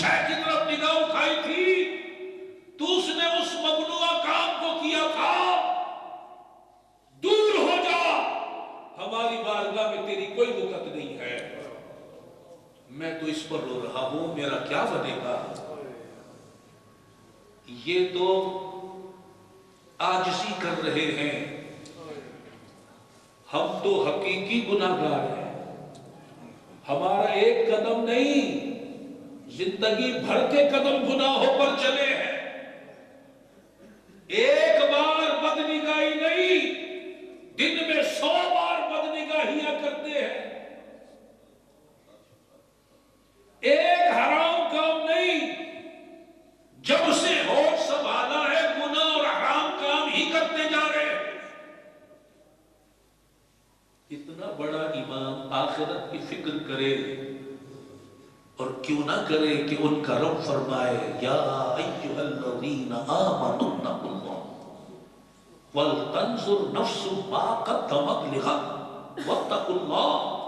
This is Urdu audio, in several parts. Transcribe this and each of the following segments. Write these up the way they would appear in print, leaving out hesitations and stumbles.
شے کی طرف نگاہ اٹھائی تھی تو اس نے اس ممنوعہ کام کو کیا تھا. دور ہو جا، ہماری بارگاہ میں تیری کوئی وقت نہیں ہے. میں تو اس پر رو رہا ہوں، میرا کیا بنے گا؟ یہ تو عاجزی کر رہے ہیں. ہم تو حقیقی گناہگار ہیں. ہمارا ایک قدم نہیں، زندگی بھر کے قدم گناہوں پر چلے ہیں. ایک بار بدنگاہی نہیں، دن میں 100 بار بدنگاہیاں کرتے ہیں. ایک حرام کام نہیں، جب سے ہوش سنبھالا ہے گناہ اور حرام کام ہی کرتے جا رہے ہیں. اتنا بڑا امام آخرت کی فکر کرے اور کیوں نہ کرے کہ ان کا رب فرمائے یا ایھا الذین آمنوا اتقوا اللہ ولتنظر نفس ما قدمت لغد واتقوا اللہ.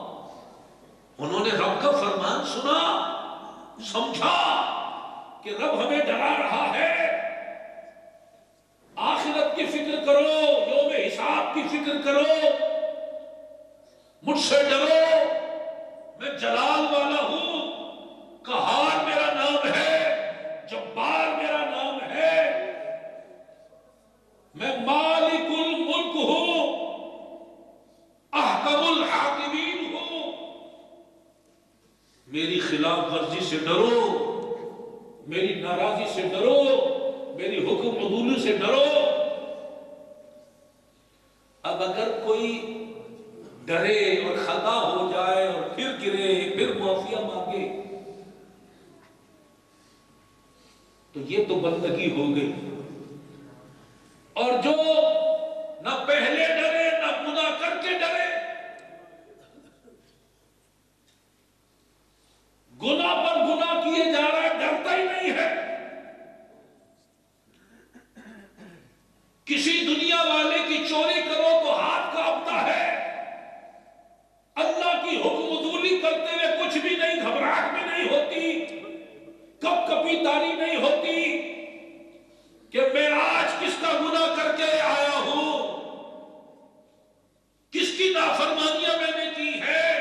انہوں نے رب کا فرمان سنا، سمجھا کہ رب ہمیں ڈرا رہا ہے. آخرت کی فکر کرو، یوم حساب کی فکر کرو. مجھ سے ڈرو، میں جلال والا ہوں، قہار میرا نام ہے، جبار میرا نام ہے. میں مالک الملک ہوں، احکم الحاکمین ہوں. میری خلاف ورزی سے ڈرو، میری ناراضی سے ڈرو، میری حکم عدولی سے ڈرو. اب اگر کوئی ڈرے اور خطا ہو جائے اور پھر گرے، پھر معافیہ مانگے، تو یہ تو بندگی ہو گئی. اور جو نہ پہلے ڈرے نہ گناہ کر کے ڈرے، گناہ پر گناہ کیے جا رہا ہے، ڈرتا ہی نہیں ہے. کسی دنیا والے کی چوری کرو تو ہاتھ کانپتا ہے. اللہ کی حکم عدولی کرتے ہوئے کچھ بھی نہیں، گھبراہٹ بھی نہیں ہوتی، کب کبھی تاری نہیں ہوتی کہ میں آج کس کا گناہ کر کے آیا ہوں، کس کی نافرمانیاں میں نے کی ہے.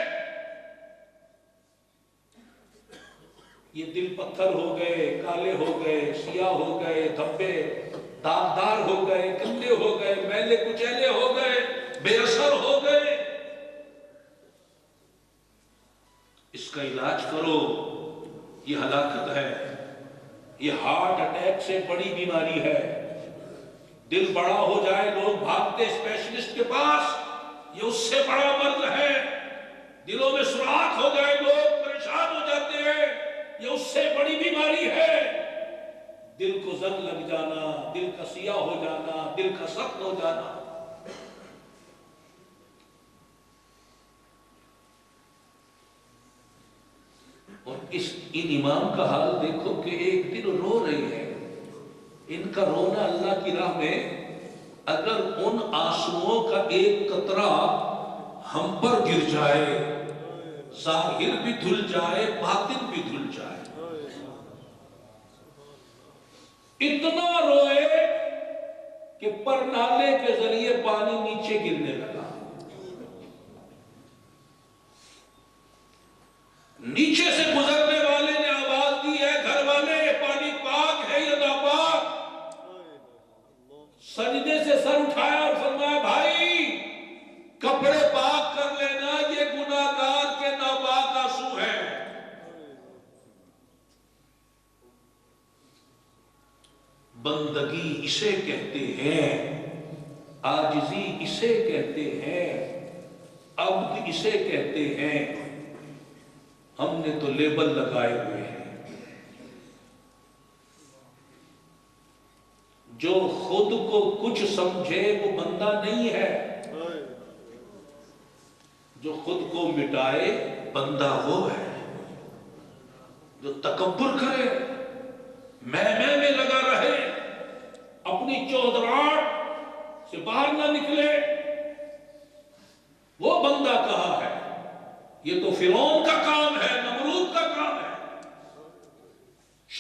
یہ دل پتھر ہو گئے، کالے ہو گئے، سیاہ ہو گئے، دھبے داغدار ہو گئے، گندے ہو گئے، میلے کچیلے ہو گئے، بے اثر ہو گئے. اس کا علاج کرو. یہ ہلاکت ہے، یہ ہارٹ اٹیک سے بڑی بیماری ہے. دل بڑا ہو جائے لوگ بھاگتے اسپیشلسٹ کے پاس، یہ اس سے بڑا مرض ہے. دلوں میں سوراخ ہو جائے لوگ پریشان ہو جاتے ہیں، یہ اس سے بڑی بیماری ہے. دل کو زنگ لگ جانا، دل کا سیاہ ہو جانا، دل کا سخت ہو جانا. اور ان امام کا حال دیکھو کہ ایک دن رو رہی ہے. ان کا رونا اللہ کی راہ میں، اگر ان آنسوؤں کا ایک قطرہ ہم پر گر جائے، ظاہر بھی دھل جائے، باطن بھی دھل جائے. اتنا روئے کہ پرنالے کے ذریعے پانی نیچے گرنے لگا. نیچے سے گزرنے والے نے آواز دی ہے گھر والے، پانی پاک ہے یا ناپاک؟ سجدے سے سر اٹھایا اور فرمایا بھائی کپڑے پاک کر لینا، یہ گناہگار کے ناپاک آنسو ہیں. بندگی اسے کہتے ہیں، عاجزی اسے کہتے ہیں، عبد اسے کہتے ہیں. ہم نے تو لیبل لگائے ہوئے ہیں. جو خود کو کچھ سمجھے وہ بندہ نہیں ہے، جو خود کو مٹائے بندہ وہ ہے. جو تکبر کرے، میں لگا رہے، اپنی چودراہٹ سے باہر نہ نکلے، وہ بندہ کہاں ہے؟ یہ تو فرعون کا کام ہے، نمرود کا کام ہے.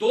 2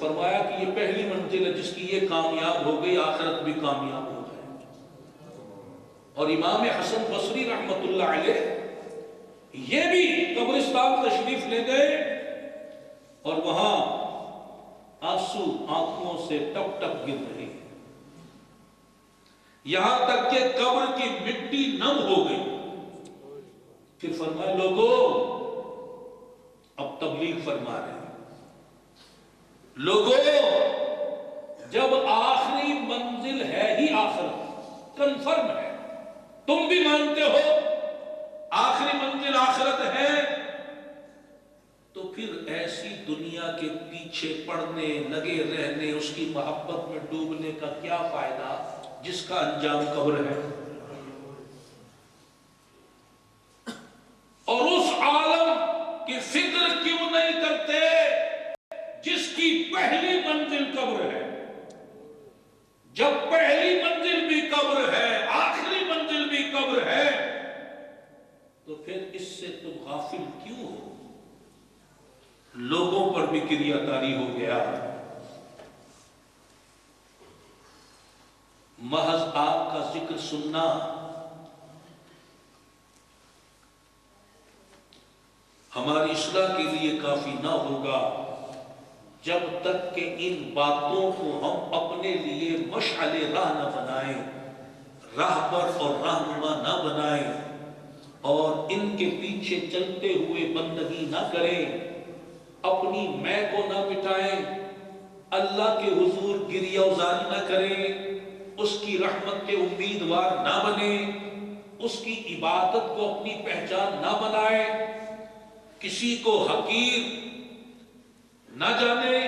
فرمایا کہ یہ پہلی منزل ہے جس کی یہ کامیاب ہو گئی آخرت بھی کامیاب ہو جائے. اور امام حسن بصری رحمت اللہ علیہ یہ بھی قبرستان تشریف لے گئے اور وہاں آنسو آنکھوں سے ٹپ ٹپ گر رہے ہیں، یہاں تک کہ قبر کی مٹی نم ہو گئی. پھر فرمایا لوگوں، اب تبلیغ فرما رہے ہیں، لوگوں جب آخری منزل ہے ہی آخرت، کنفرم ہے، تم بھی مانتے ہو آخری منزل آخرت ہے، تو پھر ایسی دنیا کے پیچھے پڑنے لگے رہنے، اس کی محبت میں ڈوبنے کا کیا فائدہ جس کا انجام قبر ہے. اور اس عالم کی فکر کیوں نہیں کرتے جس کی پہلی منزل قبر ہے؟ جب پہلی منزل بھی قبر ہے، آخری منزل بھی قبر ہے، تو پھر اس سے تم غافل کیوں ہو؟ لوگوں پر بھی کریا طاری ہو گیا. محض آپ کا ذکر سننا ہماری اصلاح کے لیے کافی نہ ہوگا جب تک کہ ان باتوں کو ہم اپنے لیے مشعل راہ نہ بنائیں، راہبر اور رہنما نہ بنائیں، اور ان کے پیچھے چلتے ہوئے بندگی نہ کریں، اپنی میں کو نہ مٹائیں، اللہ کے حضور گریہ وزاری نہ کریں، اس کی رحمت کے امیدوار نہ بنیں، اس کی عبادت کو اپنی پہچان نہ بنائیں، کسی کو حقیر نہ جانے،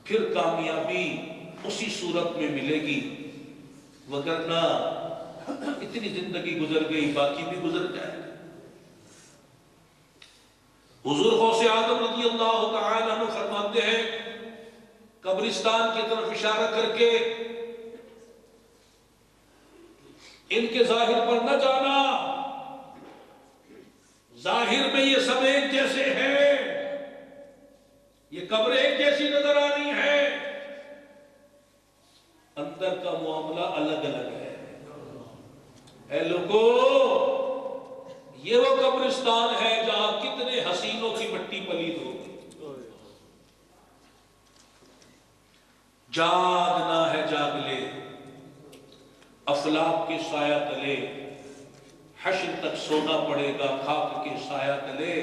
پھر کامیابی اسی صورت میں ملے گی. وگرنہ اتنی زندگی گزر گئی، باقی بھی گزر جائے. حضور غوث اعظم رضی اللہ تعالی عنہ فرماتے ہیں قبرستان کی طرف اشارہ کر کے، ان کے ظاہر پر نہ جانا، ظاہر میں یہ سب ایک جیسے ہیں، یہ قبر ایک جیسی نظر آنی ہے، اندر کا معاملہ الگ الگ ہے. اے لوگو، یہ وہ قبرستان ہے جہاں کتنے حسینوں کی مٹی پلید ہوگی. جاگنا ہے جاگ لے، افلاک کے سایہ تلے، حشر تک سونا پڑے گا خاک کے سایہ تلے.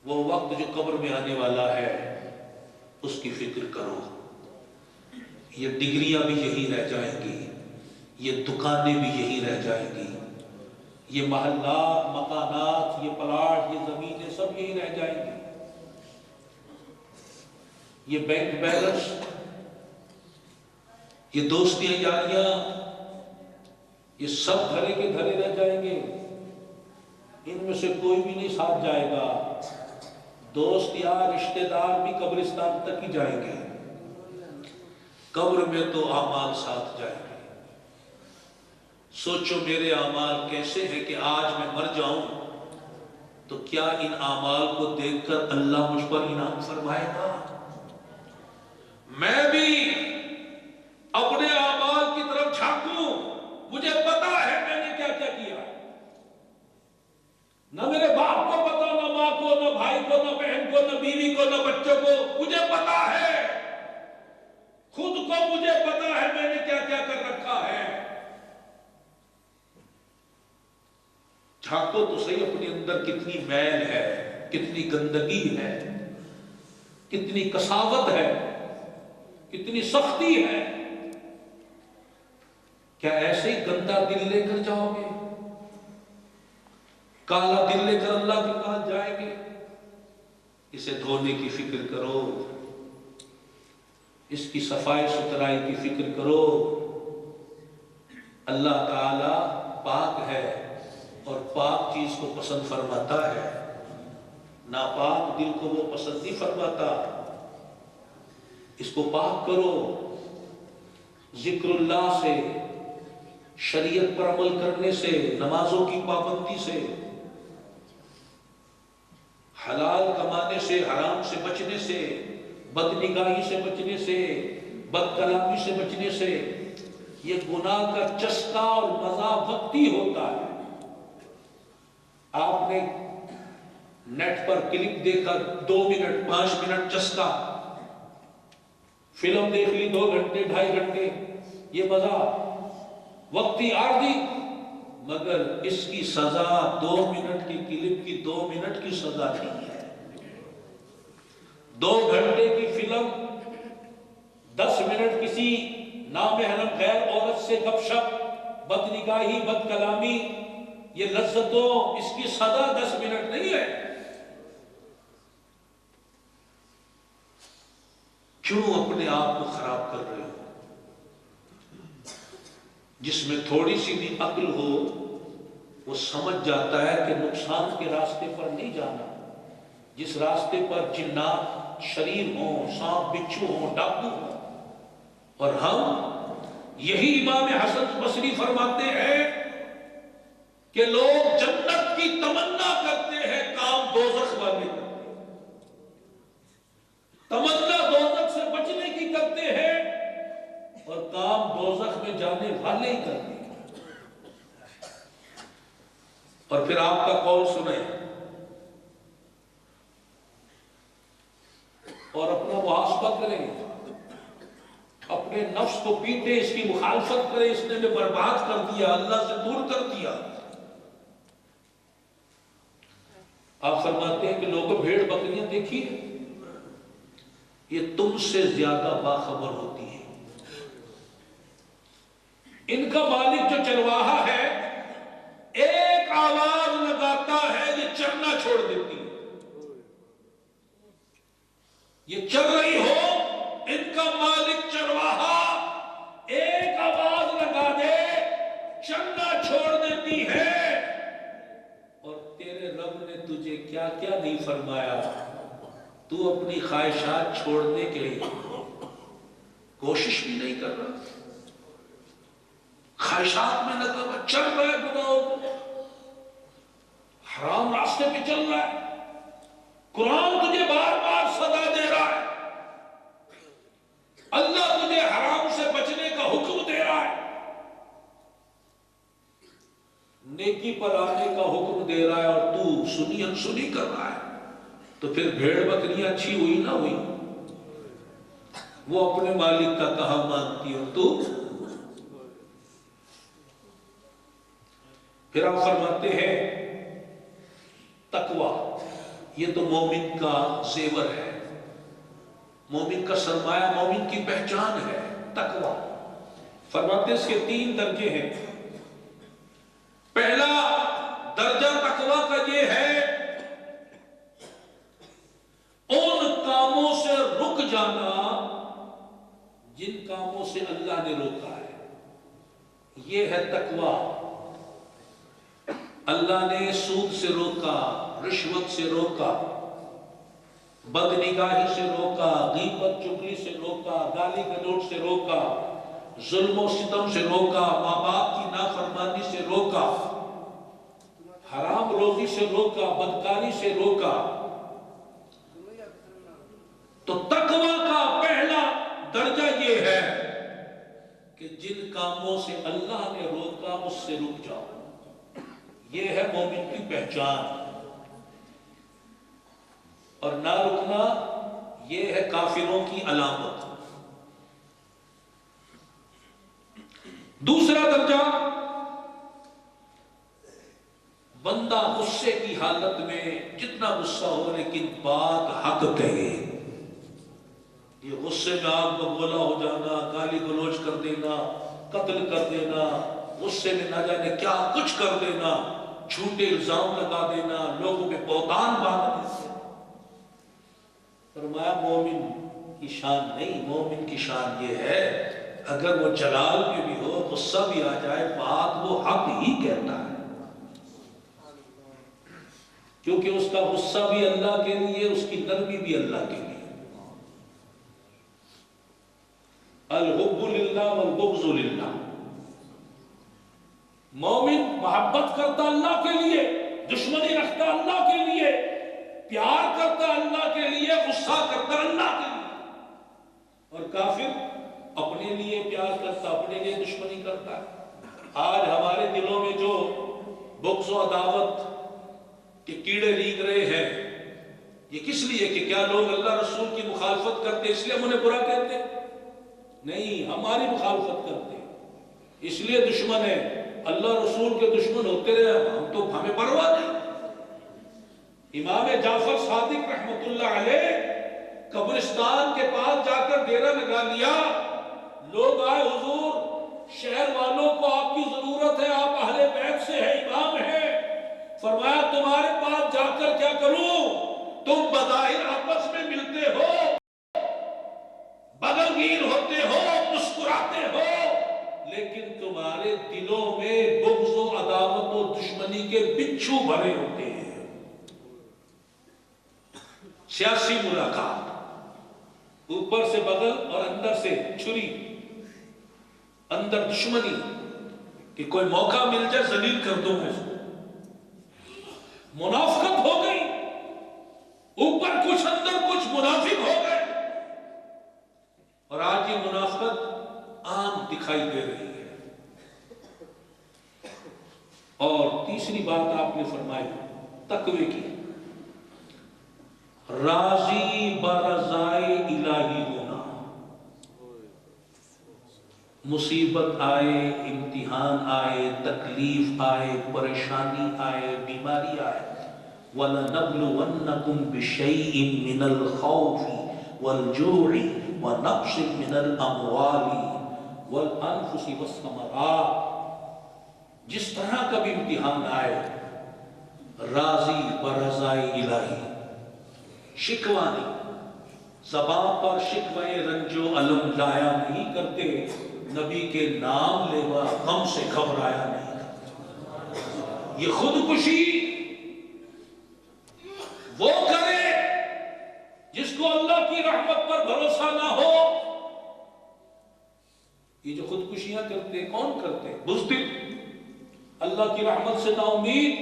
وہ وقت جو قبر میں آنے والا ہے اس کی فکر کرو. یہ ڈگریاں بھی یہی رہ جائیں گی، یہ دکانیں بھی یہی رہ جائیں گی، یہ محلات، مکانات، یہ پلاٹ، یہ زمینیں سب یہی رہ جائیں گی. یہ بینک بیلنس، یہ دوستیاں یاریاں، یہ سب دھرے کے دھرے رہ جائیں گے. ان میں سے کوئی بھی نہیں ساتھ جائے گا. دوست یار رشتہ دار بھی قبرستان تک ہی جائیں گے. قبر میں تو اعمال ساتھ جائیں گے. سوچو میرے اعمال کیسے ہیں کہ آج میں مر جاؤں تو کیا ان اعمال کو دیکھ کر اللہ مجھ پر انعام فرمائے گا؟ میں بھی اپنے اعمال کی طرف جھانکوں، مجھے پتا ہے میں نے کیا کیا کیا. نہ میرے باپ کو پتا، نہ ماں کو، نہ بھائی کو، نہ بہن کو، نہ بیوی کو، نہ بچوں کو. مجھے پتا ہے، خود کو مجھے پتا ہے میں نے کیا کیا کر رکھا ہے. جھانکو تو صحیح اپنے اندر کتنی میل ہے، کتنی گندگی ہے، کتنی کساوت ہے، کتنی سختی ہے. کیا ایسے ہی گندا دل لے کر جاؤ گے؟ کالا دل لے کر اللہ کے پاس جائیں گے؟ اسے دھونے کی فکر کرو، اس کی صفائی ستھرائی کی فکر کرو. اللہ تعالی پاک ہے اور پاک چیز کو پسند فرماتا ہے، ناپاک دل کو وہ پسند نہیں فرماتا. اس کو پاک کرو، ذکر اللہ سے، شریعت پر عمل کرنے سے، نمازوں کی پابندی سے، حلال کمانے سے، حرام سے بچنے سے، بد نگاہی سے بچنے سے، بد کلامی سے بچنے سے، یہ گناہ کا چسکا اور مزہ وقتی ہوتا ہے۔ آپ نے نیٹ پر کلپ دیکھا 2 منٹ 5 منٹ چسکا، فلم دیکھ لی 2 گھنٹے 2.5 گھنٹے، یہ مزہ وقتی عارضی، مگر اس کی سزا 2 منٹ کی کلپ کی 2 منٹ کی سزا نہیں ہے۔ 2 گھنٹے کی فلم، 10 منٹ کسی نامحرم غیر عورت سے گپ شپ، بد نگاہی، بد کلامی، یہ لذتوں، اس کی سزا 10 منٹ نہیں ہے۔ کیوں اپنے آپ کو خراب کر رہے ہو؟ جس میں تھوڑی سی بھی عقل ہو وہ سمجھ جاتا ہے کہ نقصان کے راستے پر نہیں جانا، جس راستے پر جنات شریر ہوں، سانپ بچھو ہوں، ڈاکو ہوں۔ اور ہم، یہی امام حسن بصری فرماتے ہیں کہ لوگ جنت کی تمنا کرتے ہیں، کام دوزخ والے کرتے ہیں۔ تمنا دوزخ سے بچنے کی کرتے ہیں اور کام دوزخ میں جانے والے ہی کرتے ہیں۔ اور پھر آپ کا قول سنیں اور اپنا محاسبہ کریں، اپنے نفس کو پیٹے، اس کی مخالفت کرے، اس نے ہمیں برباد کر دیا، اللہ سے دور کر دیا۔ آپ فرماتے ہیں کہ لوگوں بھیڑ بکریاں دیکھی ہیں، یہ تم سے زیادہ باخبر ہوتی ہیں۔ ان کا مالک جو چرواہا ہے، ایک آواز لگاتا ہے یہ چرنا چھوڑ دیتی ہے۔ یہ چل رہی ہو، ان کا مالک چرواہا ایک آواز لگا دے چلنا چھوڑ دیتی ہے۔ اور تیرے رب نے تجھے کیا کیا نہیں فرمایا، تو اپنی خواہشات چھوڑنے کے لیے کوشش بھی نہیں کر رہا، خواہشات میں لگا ہوا چل رہا ہے، گناہوں کو، حرام راستے پہ چل رہا ہے۔ قرآن تجھے بار بار سزا دے رہا ہے، اللہ تجھے حرام سے بچنے کا حکم دے رہا ہے، نیکی پر آنے کا حکم دے رہا ہے، اور تو سنی انسنی کر رہا ہے۔ تو پھر بھیڑ بکریاں اچھی ہوئی نہ ہوئی؟ وہ اپنے مالک کا کہا مانتی ہو تو؟ پھر آپ فرماتے ہیں تقویٰ، یہ تو مومن کا زیور ہے، مومن کا سرمایہ، مومن کی پہچان ہے تقویٰ۔ فرماتے اس کے 3 درجے ہیں۔ پہلا درجہ تقویٰ کا یہ ہے ان کاموں سے رک جانا جن کاموں سے اللہ نے روکا ہے، یہ ہے تقویٰ۔ اللہ نے سود سے روکا، رشوت سے روکا، بد نگاہی سے روکا، غیبت چغلی سے روکا، گالی گلوچ سے روکا، ظلم و ستم سے روکا، ماں باپ کی نافرمانی سے روکا، حرام روزی سے روکا، بدکاری سے روکا۔ تو تقویٰ کا پہلا درجہ یہ ہے کہ جن کاموں سے اللہ نے روکا اس سے رک جاؤ، یہ ہے مومن کی پہچان۔ اور نہ رکنا یہ ہے کافروں کی علامت۔ دوسرا درجہ، بندہ غصے کی حالت میں جتنا غصہ ہو لیکن بات حق کہے، یہ غصے میں آگ بگولا ہو جانا، گالی گلوچ کر دینا، قتل کر دینا، غصے میں نہ جانے کیا کچھ کر دینا، جھوٹے الزام لگا دینا، لوگوں میں بہتان باندھ دینا۔ فرمایا مومن کی شان نہیں، مومن کی شان یہ ہے اگر وہ جلال میں بھی ہو، غصہ بھی آ جائے، بات وہ حق ہی کہتا ہے، کیونکہ اس کا غصہ بھی اللہ کے لیے، اس کی نرمی بھی اللہ کے لیے۔ الحب للہ والبغض للہ۔ مومن محبت کرتا اللہ کے لیے، دشمنی رکھتا اللہ کے لیے، پیار کرتا اللہ کے لیے، غصہ کرتا اللہ کے لیے، اور کافر اپنے لیے پیار کرتا، اپنے لیے دشمنی کرتا ہے۔ آج ہمارے دلوں میں جو بغض و عداوت کے کیڑے ریگ رہے ہیں، یہ کس لیے کہ کیا لوگ اللہ رسول کی مخالفت کرتے اس لیے ہم انہیں برا کہتے ہیں؟ نہیں، ہماری مخالفت کرتے اس لیے دشمن ہے۔ اللہ رسول کے دشمن ہوتے رہے ہم تو ہمیں پرواہ نہیں۔ امام جعفر صادق رحمت اللہ علیہ قبرستان کے پاس جا کر ڈیرا لگا لیا، لوگ آئے، حضور شہر والوں کو آپ کی ضرورت ہے، آپ اہل بیت سے ہیں، امام ہیں۔ فرمایا تمہارے پاس جا کر کیا کروں؟ تم بظاہر آپس میں ملتے ہو، بغلگیر ہوتے ہو، مسکراتے ہو، لیکن تمہارے دلوں میں بغض و عداوت و دشمنی کے بچھو بھرے ہوتے ہیں۔ سیاسی ملاقات، اوپر سے بغل اور اندر سے چھری، اندر دشمنی کہ کوئی موقع مل جائے ذلیل کر دوں میں اس کو۔ منافقت ہو گئی، اوپر کچھ اندر کچھ، منافق ہو گئے، اور آج یہ منافقت عام دکھائی دے رہی ہے۔ اور تیسری بات آپ نے فرمائی تقوی کی، راضی برضائے الہی ہونا۔ مصیبت آئے، امتحان آئے، تکلیف آئے، پریشانی آئے، بیماری آئے، وَلَنَبْلُوَنَّكُمْ بِشَيْءٍ مِّنَ الْخَوْفِ وَالْجُوعِ وَنَقْصٍ مِّنَ الْأَمْوَالِ وَالْأَنفُسِ وَالثَّمَرَاتِ۔ جس طرح کا بھی امتحان آئے، راضی برضائے الہی، شکوہ نہیں، زبان پر شکوہ رنج و علم لایا نہیں کرتے، نبی کے نام لیوا غم سے گھبرایا نہیں کرتے۔ یہ خودکشی وہ کرے جس کو اللہ کی رحمت پر بھروسہ نہ ہو۔ یہ جو خودکشیاں کرتے کون کرتے؟ بزدل، اللہ کی رحمت سے نا امید،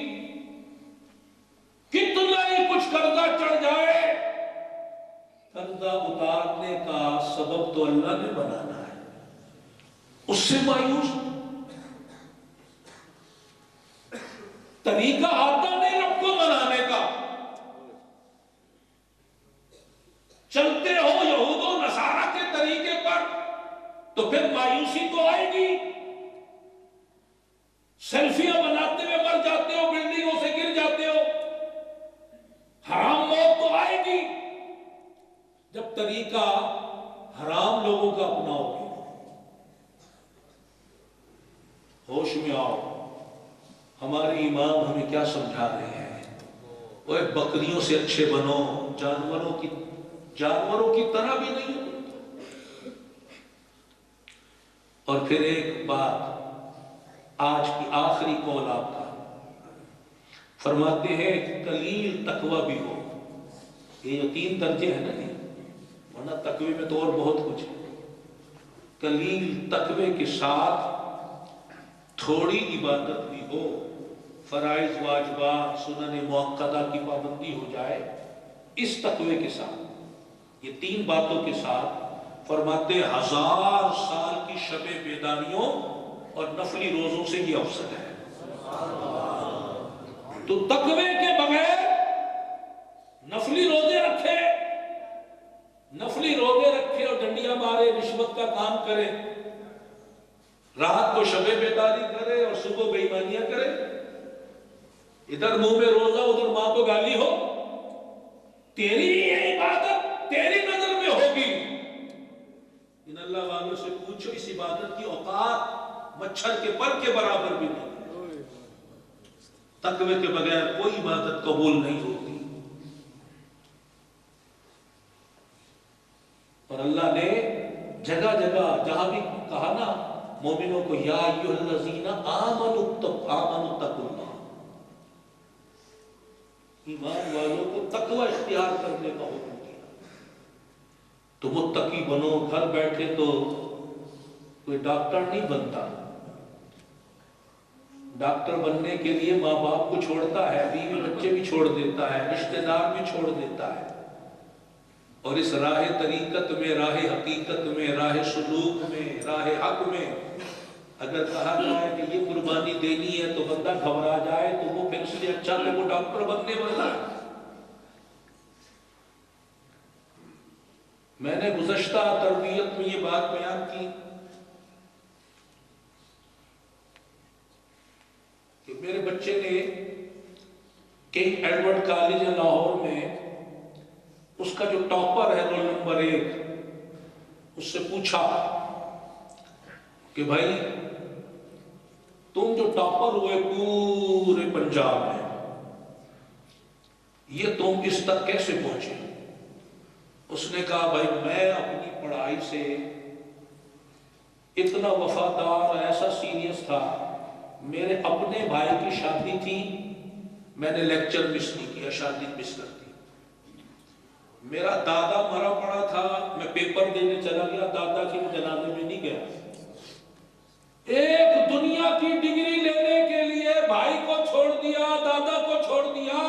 کتنا ہی کچھ قرضہ چڑھ جائے، قرضہ اتارنے کا سبب تو اللہ نے بنانا ہے، اس سے مایوس طریقہ آتا نہیں رب کو منانے کا، چلتے ہو یہود و نصارہ کے طریقے پر تو پھر مایوسی تو آئے گی، سیلفیاں بناتے ہوئے مر جاتے ہو، بلڈنگوں سے گر جاتے ہو، حرام موت تو آئے گی جب طریقہ حرام لوگوں کا اپناؤ گے۔ ہوش میں آؤ، ہمارے امام ہمیں کیا سمجھا رہے ہیں؟ وہ بکریوں سے اچھے بنو، جانوروں کی طرح بھی نہیں ہو۔ اور پھر ایک بات، آج کی آخری قول آپ کا، فرماتے ہیں قلیل تقوی بھی ہو۔ یہ جو 3 درجے ہیں نا، ورنہ تقوی میں تو اور بہت کچھ ہے۔ قلیل تقوی کے ساتھ تھوڑی عبادت بھی ہو، فرائض واجبات سنن مؤکدہ کی پابندی ہو جائے، اس تقوی کے ساتھ، یہ 3 باتوں کے ساتھ، فرماتے 1000 سال کی شب بیداریوں اور نفلی روزوں سے یہ افضل ہے۔ تو تقوی کے بغیر نفلی روزے رکھے، اور ڈنڈیاں مارے، رشوت کا کام کرے، رات کو شب بیداری کرے اور صبح بے ایمانیاں کرے، ادھر منہ میں روزہ ادھر ماں کو گالی ہو، تیری یہ عبادت تیری نظر میں ہوگی؟ ان اللہ والوں سے پوچھو، اس عبادت کی اوقات مچھر کے پر کے برابر بھی نہیں۔ تقوی کے بغیر کوئی عبادت قبول نہیں ہوتی۔ اور اللہ نے جگہ جگہ جہاں بھی کہا نا مومنوں کو، یا ایھا الذین آمنوا اتقوا اللہ، ایمان والوں کو تقوی اختیار کرنے کا حکم دیا۔ تو متقی بنو، گھر بیٹھے تو کوئی ڈاکٹر نہیں بنتا، ڈاکٹر بننے کے لیے ماں باپ کو چھوڑتا ہے، بیوی بچے بھی چھوڑ دیتا ہے، رشتہ دار بھی چھوڑ دیتا ہے، اور اس راہ طریقت میں، راہ حقیقت میں، راہ سلوک میں، راہ حق میں اگر کہا جائے کہ یہ قربانی دینی ہے تو بندہ گھبرا جائے تو وہ پھر اس سے اچھا کہ وہ ڈاکٹر بننے والا ہے۔ میں نے گزشتہ تربیت میں یہ بات بیان کی کہ میرے بچے نے کنگ ایڈورڈ کالج لاہور میں اس کا جو ٹاپر ہے رول نمبر 1، اس سے پوچھا کہ بھائی تم جو ٹاپر ہوئے پورے پنجاب میں، یہ تم اس تک کیسے پہنچے؟ اس نے کہا بھائی میں اپنی پڑھائی سے اتنا وفادار، ایسا سیریس تھا، میرے اپنے بھائی کی شادی تھی، میں نے لیکچر مس نہیں کیا، شادی مس کر دی۔ میرا دادا مرا پڑا تھا، میں پیپر دینے چلا گیا، دادا کے جنازے میں نہیں گیا۔ ایک دنیا کی ڈگری لینے کے لیے بھائی کو چھوڑ دیا، دادا کو چھوڑ دیا،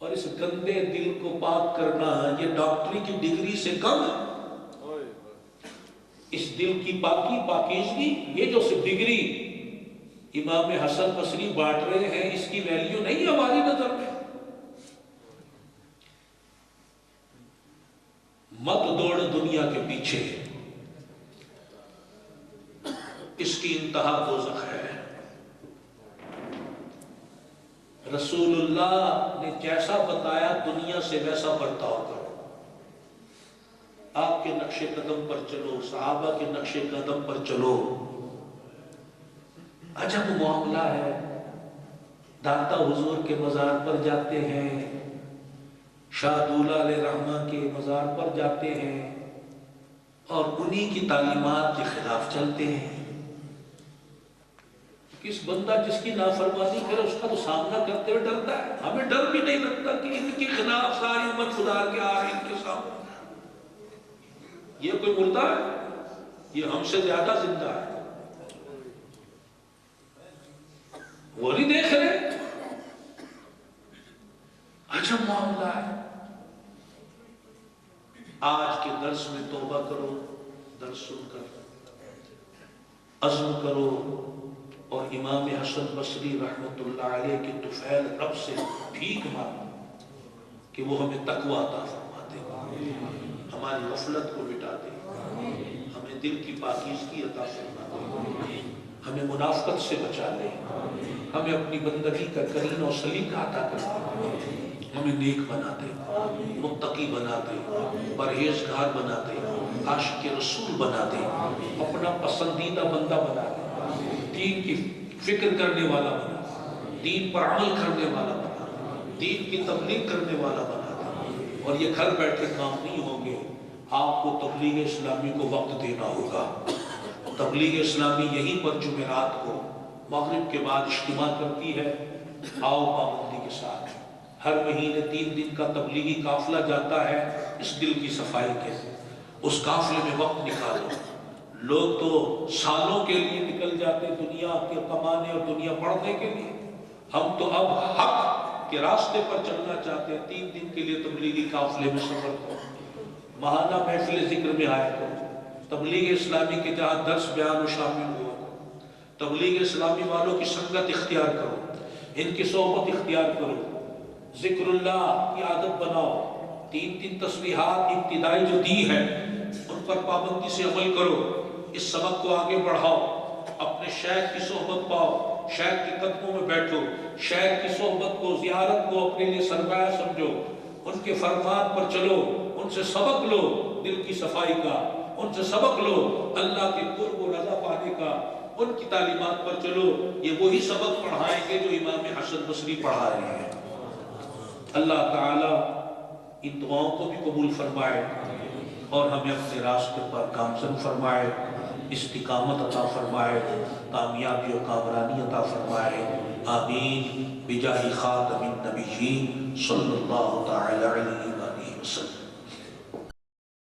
اور اس گندے دل کو پاک کرنا یہ ڈاکٹری کی ڈگری سے کم ہے۔ اس دل کی پاکی، پاکیزگی، یہ جو صرف ڈگری امام حسن بصری بانٹ رہے ہیں، اس کی ویلیو نہیں ہماری نظر میں۔ مت دوڑ دنیا کے پیچھے، اس کی انتہا دوزخ ہے۔ رسول اللہ نے جیسا بتایا دنیا سے ویسا برتاؤ کرو، آپ کے نقش قدم پر چلو، صحابہ کے نقش قدم پر چلو۔ عجب معاملہ ہے، داتا حضور کے مزار پر جاتے ہیں، شاہ دولہ علیہ رحمہ کے مزار پر جاتے ہیں اور انہی کی تعلیمات کے خلاف چلتے ہیں۔ کس بندہ جس کی نافرمانی کرے اس کا تو سامنا کرتے ہوئے ڈرتا ہے، ہمیں ڈر بھی نہیں لگتا کہ ان کے خلاف ساری امت خدا کے آ رہی ان کے سامنے۔ یہ کوئی مردہ ہے؟ یہ ہم سے زیادہ زندہ ہے، وہ نہیں دیکھ رہے۔ عجب معاملہ ہے۔ آج کے درس میں توبہ کرو، درس سن کر عزم کرو اور امام حسن بصری رحمت اللہ علیہ کی طفیل رب سے بھیک مانگو کہ وہ ہمیں تقوی عطا فرما دے، ہماری غفلت کو مٹا دے، ہمیں دل کی پاکیزگی عطا فرما دے، ہمیں منافقت سے بچا لے، ہمیں اپنی بندگی کا قرین و سلیقہ عطا کر دے، ہمیں نیک بنا دے، متقی بنا دے، پرہیزگار بنا دے، عاشق رسول بنا دے، اپنا پسندیدہ بندہ بنا دے، دین کی فکر کرنے والا بنا دے، دین پر عمل کرنے والا بنا دے، دین کی تبلیغ کرنے والا بنا دے۔ اور یہ گھر بیٹھے کام نہیں ہوں گے، آپ کو تبلیغ اسلامی کو وقت دینا ہوگا۔ تبلیغ اسلامی یہیں پر جمعرات کو مغرب کے بعد اجتماع کرتی ہے، آؤ پابندی کے ساتھ۔ ہر مہینے 3 دن کا تبلیغی قافلہ جاتا ہے اس دل کی صفائی کے، اس قافلے میں وقت نکالو۔ لوگ تو سالوں کے لیے نکل جاتے دنیا کے کمانے اور دنیا پڑھنے کے لیے، ہم تو اب حق کے راستے پر چلنا چاہتے ہیں۔ 3 دن کے لیے تبلیغی قافلے میں سفر کرو، ماہانہ محفل ذکر میں آیا کرو، تبلیغ اسلامی کے جہاں درس بیان و شامل ہوا کرو، تبلیغ اسلامی والوں کی سنگت اختیار کرو، ان کی صحبت اختیار کرو، ذکر اللہ کی عادت بناؤ، 3 تسبیحات ابتدائی جو دی ہے ان پر پابندی سے عمل کرو، اس سبق کو آگے بڑھاؤ، اپنے شیخ کی صحبت پاؤ، شیخ کے قدموں میں بیٹھو، شیخ کی صحبت کو، زیارت کو اپنے لیے سرمایہ سمجھو، ان کے فرمان پر چلو، ان سے سبق لو دل کی صفائی کا، ان سے سبق لو اللہ کے قرب و رضا پانے کا، ان کی تعلیمات پر چلو۔ یہ وہی سبق پڑھائیں گے جو امام حسن بصری پڑھا رہے ہیں۔ اللہ تعالیٰ ان دعاؤں کو بھی قبول فرمائے اور ہمیں اپنے راستے پر گامزن فرمائے، استقامت عطا فرمائے، کامیابی و کامرانی عطا فرمائے، آمین بجاہ خاتم النبیین صلی اللہ تعالی علیہ